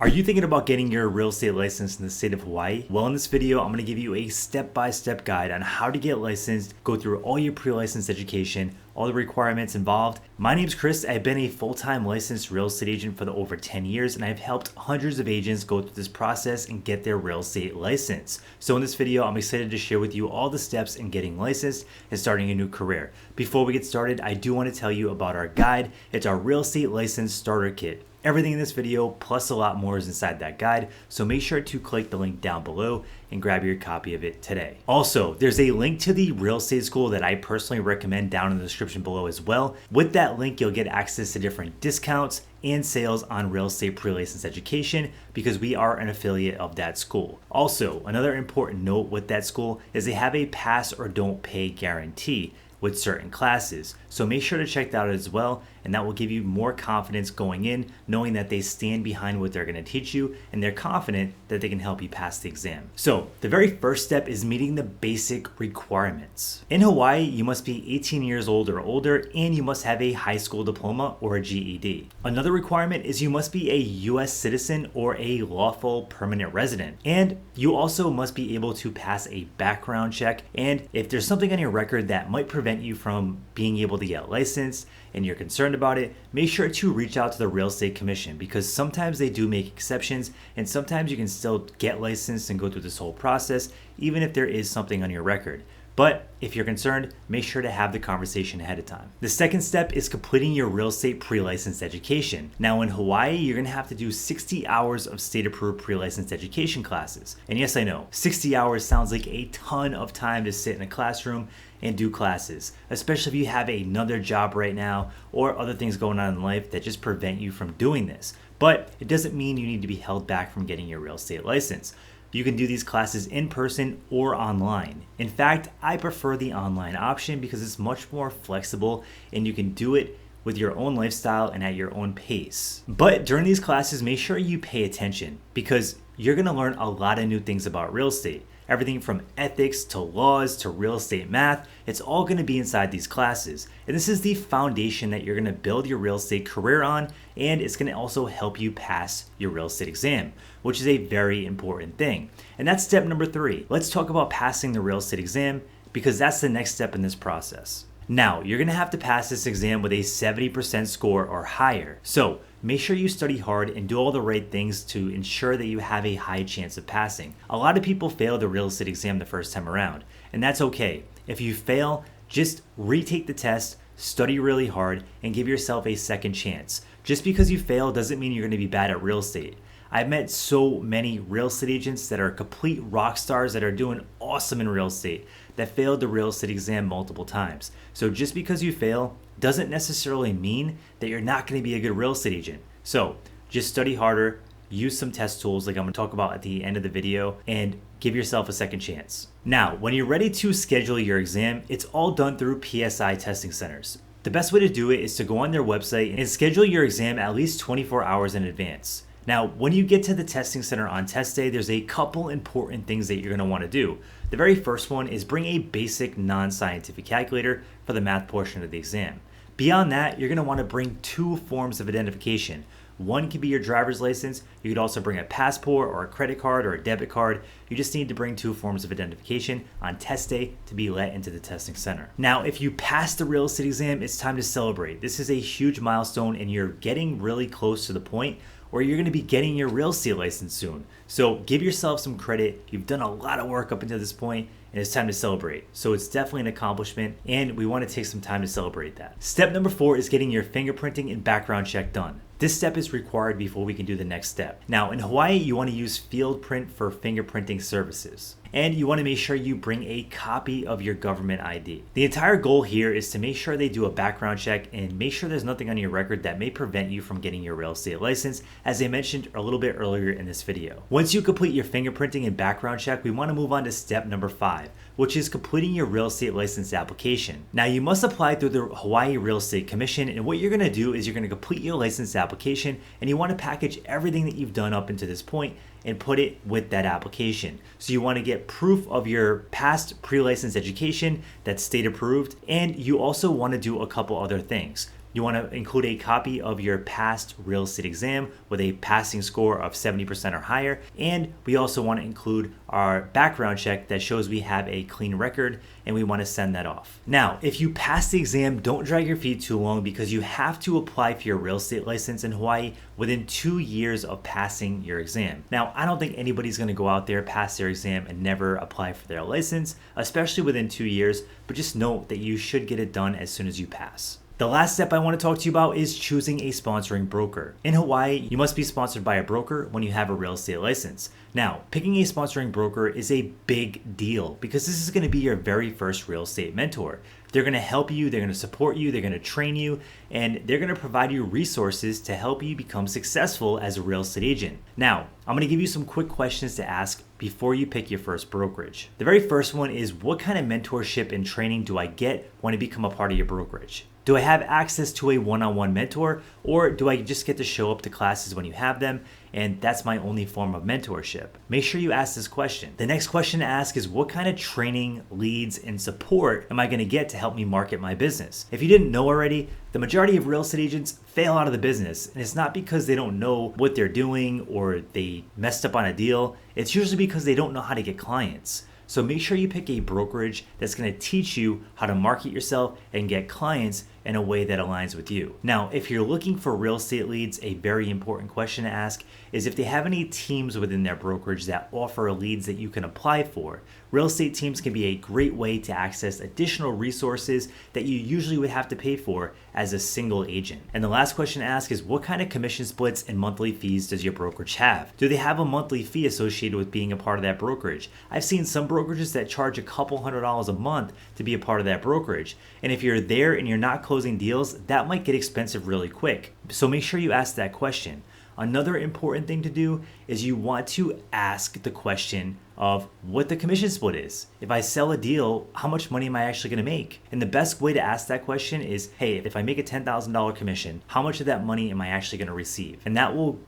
Are you thinking about getting your real estate license in the state of Hawaii? Well, in this video, I'm going to give you a step-by-step guide on how to get licensed, go through all your pre-license education, all the requirements involved. My name's Chris. I've been a full-time licensed real estate agent for over 10 years, and I've helped hundreds of agents go through this process and get their real estate license. So in this video, I'm excited to share with you all the steps in getting licensed and starting a new career. Before we get started, I do want to tell you about our guide. It's our real estate license starter kit. Everything in this video plus a lot more is inside that guide, so make sure to click the link down below and grab your copy of it today. Also, there's a link to the real estate school that I personally recommend down in the description below as well. With that link, you'll get access to different discounts and sales on real estate pre-license education because we are an affiliate of that school. Also, another important note with that school is they have a pass or don't pay guarantee with certain classes. So make sure to check that out as well, and that will give you more confidence going in, knowing that they stand behind what they're gonna teach you and they're confident that they can help you pass the exam. So the very first step is meeting the basic requirements. In Hawaii, you must be 18 years old or older, and you must have a high school diploma or a GED. Another requirement is you must be a US citizen or a lawful permanent resident. And you also must be able to pass a background check. And if there's something on your record that might prevent you from being able to get licensed and you're concerned about it, make sure to reach out to the Real Estate Commission because sometimes they do make exceptions and sometimes you can still get licensed and go through this whole process even if there is something on your record. But if you're concerned, make sure to have the conversation ahead of time. The second step is completing your real estate pre-licensed education. Now in Hawaii, you're gonna have to do 60 hours of state-approved pre-licensed education classes. And yes, I know, 60 hours sounds like a ton of time to sit in a classroom and do classes, especially if you have another job right now or other things going on in life that just prevent you from doing this. But it doesn't mean you need to be held back from getting your real estate license. You can do these classes in person or online. In fact, I prefer the online option because it's much more flexible and you can do it with your own lifestyle and at your own pace. But during these classes, make sure you pay attention because you're gonna learn a lot of new things about real estate. Everything from ethics to laws to real estate math, it's all gonna be inside these classes. And this is the foundation that you're gonna build your real estate career on, and it's gonna also help you pass your real estate exam, which is a very important thing. And that's step number 3. Let's talk about passing the real estate exam because that's the next step in this process. Now, you're gonna have to pass this exam with a 70% score or higher. So make sure you study hard and do all the right things to ensure that you have a high chance of passing. A lot of people fail the real estate exam the first time around, and that's okay. If you fail, just retake the test, study really hard, and give yourself a second chance. Just because you fail doesn't mean you're gonna be bad at real estate. I've met so many real estate agents that are complete rock stars that are doing awesome in real estate that failed the real estate exam multiple times. So just because you fail doesn't necessarily mean that you're not going to be a good real estate agent. So just study harder, use some test tools like I'm going to talk about at the end of the video, and give yourself a second chance. Now, when you're ready to schedule your exam, it's all done through PSI testing centers. The best way to do it is to go on their website and schedule your exam at least 24 hours in advance. Now, when you get to the testing center on test day, there's a couple important things that you're going to want to do. The very first one is bring a basic non-scientific calculator for the math portion of the exam. Beyond that, you're going to want to bring 2 forms of identification. One can be your driver's license. You could also bring a passport or a credit card or a debit card. You just need to bring 2 forms of identification on test day to be let into the testing center. Now, if you pass the real estate exam, it's time to celebrate. This is a huge milestone and you're getting really close to the point where you're going to be getting your real estate license soon. So give yourself some credit. You've done a lot of work up until this point and it's time to celebrate. So it's definitely an accomplishment and we want to take some time to celebrate that. Step number 4 is getting your fingerprinting and background check done. This step is required before we can do the next step. Now in Hawaii, you want to use field print for fingerprinting services. And you want to make sure you bring a copy of your government ID. The entire goal here is to make sure they do a background check and make sure there's nothing on your record that may prevent you from getting your real estate license, as I mentioned a little bit earlier in this video. Once you complete your fingerprinting and background check, we want to move on to step number 5, which is completing your real estate license application. Now you must apply through the Hawaii Real Estate Commission, and what you're going to do is you're going to complete your license application and you want to package everything that you've done up until this point and put it with that application. So you want to get proof of your past pre-license education that's state approved, and you also want to do a couple other things. You want to include a copy of your past real estate exam with a passing score of 70% or higher. And we also want to include our background check that shows we have a clean record, and we want to send that off. Now, if you pass the exam, don't drag your feet too long, because you have to apply for your real estate license in Hawaii within 2 years of passing your exam. Now, I don't think anybody's going to go out there, pass their exam, and never apply for their license, especially within 2 years, but just note that you should get it done as soon as you pass. The last step I want to talk to you about is choosing a sponsoring broker. In Hawaii, you must be sponsored by a broker when you have a real estate license. Now, picking a sponsoring broker is a big deal, because this is going to be your very first real estate mentor. They're going to help you, they're going to support you, they're going to train you, and they're going to provide you resources to help you become successful as a real estate agent. Now, I'm going to give you some quick questions to ask before you pick your first brokerage. The very first one is, what kind of mentorship and training do I get when I become a part of your brokerage? Do I have access to a one-on-one mentor, or do I just get to show up to classes when you have them, and that's my only form of mentorship? Make sure you ask this question. The next question to ask is, what kind of training, leads, and support am I going to get to help me market my business? If you didn't know already, the majority of real estate agents fail out of the business, and it's not because they don't know what they're doing or they messed up on a deal. It's usually because they don't know how to get clients. So make sure you pick a brokerage that's going to teach you how to market yourself and get clients in a way that aligns with you. Now, if you're looking for real estate leads, a very important question to ask is if they have any teams within their brokerage that offer leads that you can apply for. Real estate teams can be a great way to access additional resources that you usually would have to pay for as a single agent. And the last question to ask is, what kind of commission splits and monthly fees does your brokerage have? Do they have a monthly fee associated with being a part of that brokerage? I've seen some brokerages that charge a couple $100s a month to be a part of that brokerage. And if you're there and you're not closing deals, that might get expensive really quick. So make sure you ask that question. Another important thing to do is you want to ask the question of what the commission split is. If I sell a deal, how much money am I actually going to make? And the best way to ask that question is, hey, if I make a $10,000 commission, how much of that money am I actually going to receive? And that will,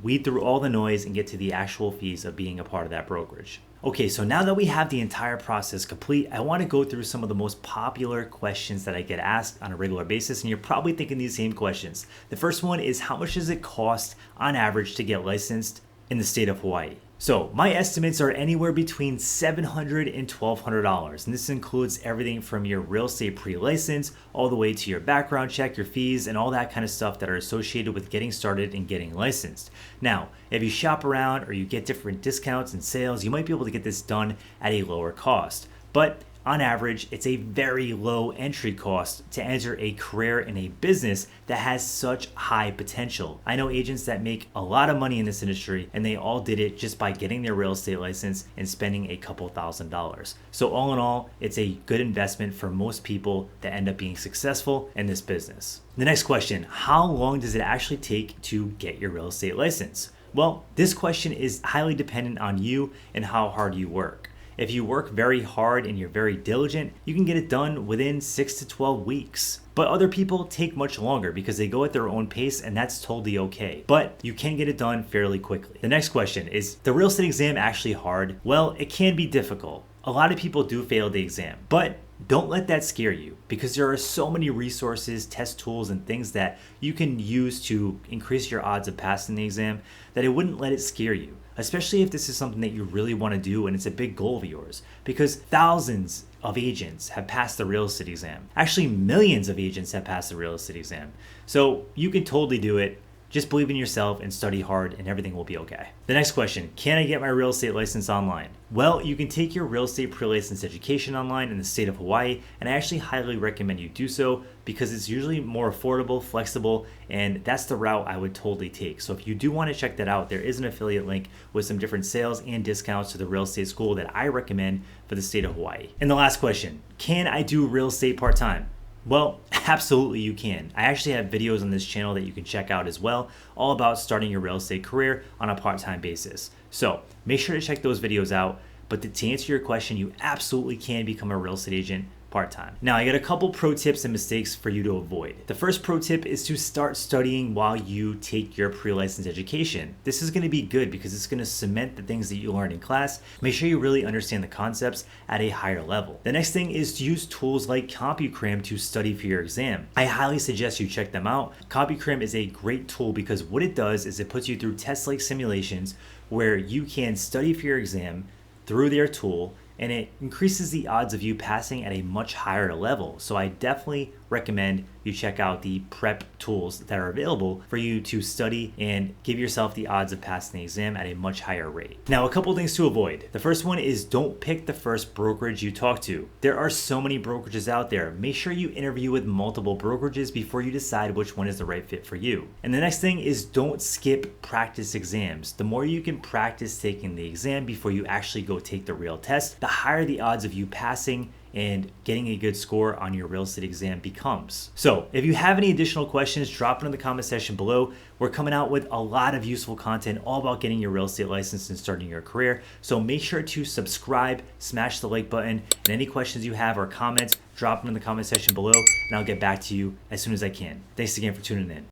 weed through all the noise and get to the actual fees of being a part of that brokerage. Okay, so now that we have the entire process complete, I want to go through some of the most popular questions that I get asked on a regular basis, and you're probably thinking these same questions. The first one is, how much does it cost on average to get licensed in the state of Hawaii? So my estimates are anywhere between $700 and $1,200, and this includes everything from your real estate pre-license all the way to your background check, your fees, and all that kind of stuff that are associated with getting started and getting licensed. Now, if you shop around or you get different discounts and sales, you might be able to get this done at a lower cost. But on average, it's a very low entry cost to enter a career in a business that has such high potential. I know agents that make a lot of money in this industry, and they all did it just by getting their real estate license and spending a couple $1,000s. So all in all, it's a good investment for most people that end up being successful in this business. The next question, how long does it actually take to get your real estate license? Well, this question is highly dependent on you and how hard you work. If you work very hard and you're very diligent, you can get it done within 6 to 12 weeks. But other people take much longer because they go at their own pace, and that's totally okay. But you can get it done fairly quickly. The next question is the real estate exam actually hard? Well, it can be difficult. A lot of people do fail the exam, but don't let that scare you, because there are so many resources, test tools, and things that you can use to increase your odds of passing the exam that it wouldn't let it scare you. Especially if this is something that you really want to do and it's a big goal of yours, because thousands of agents have passed the real estate exam. Actually, millions of agents have passed the real estate exam. So you can totally do it. Just believe in yourself and study hard, and everything will be okay. The next question, can I get my real estate license online? Well, you can take your real estate pre-license education online in the state of Hawaii, and I actually highly recommend you do so because it's usually more affordable, flexible, and that's the route I would totally take. So if you do want to check that out, there is an affiliate link with some different sales and discounts to the real estate school that I recommend for the state of Hawaii. And the last question, can I do real estate part-time? Well, absolutely you can. I actually have videos on this channel that you can check out as well, all about starting your real estate career on a part-time basis. So make sure to check those videos out. But to answer your question, you absolutely can become a real estate agent part-time. Now, I got a couple pro tips and mistakes for you to avoid. The first pro tip is to start studying while you take your pre-license education. This is going to be good because it's going to cement the things that you learn in class. Make sure you really understand the concepts at a higher level. The next thing is to use tools like CompuCram to study for your exam. I highly suggest you check them out. CompuCram is a great tool because what it does is it puts you through test-like simulations where you can study for your exam through their tool, and it increases the odds of you passing at a much higher level. So I definitely recommend you check out the prep tools that are available for you to study and give yourself the odds of passing the exam at a much higher rate. Now, a couple things to avoid. The first one is don't pick the first brokerage you talk to. There are so many brokerages out there. Make sure you interview with multiple brokerages before you decide which one is the right fit for you. And the next thing is don't skip practice exams. The more you can practice taking the exam before you actually go take the real test, the higher the odds of you passing and getting a good score on your real estate exam becomes. So if you have any additional questions, drop it in the comment section below. We're coming out with a lot of useful content all about getting your real estate license and starting your career. So make sure to subscribe, smash the like button, and any questions you have or comments, drop them in the comment section below, and I'll get back to you as soon as I can. Thanks again for tuning in.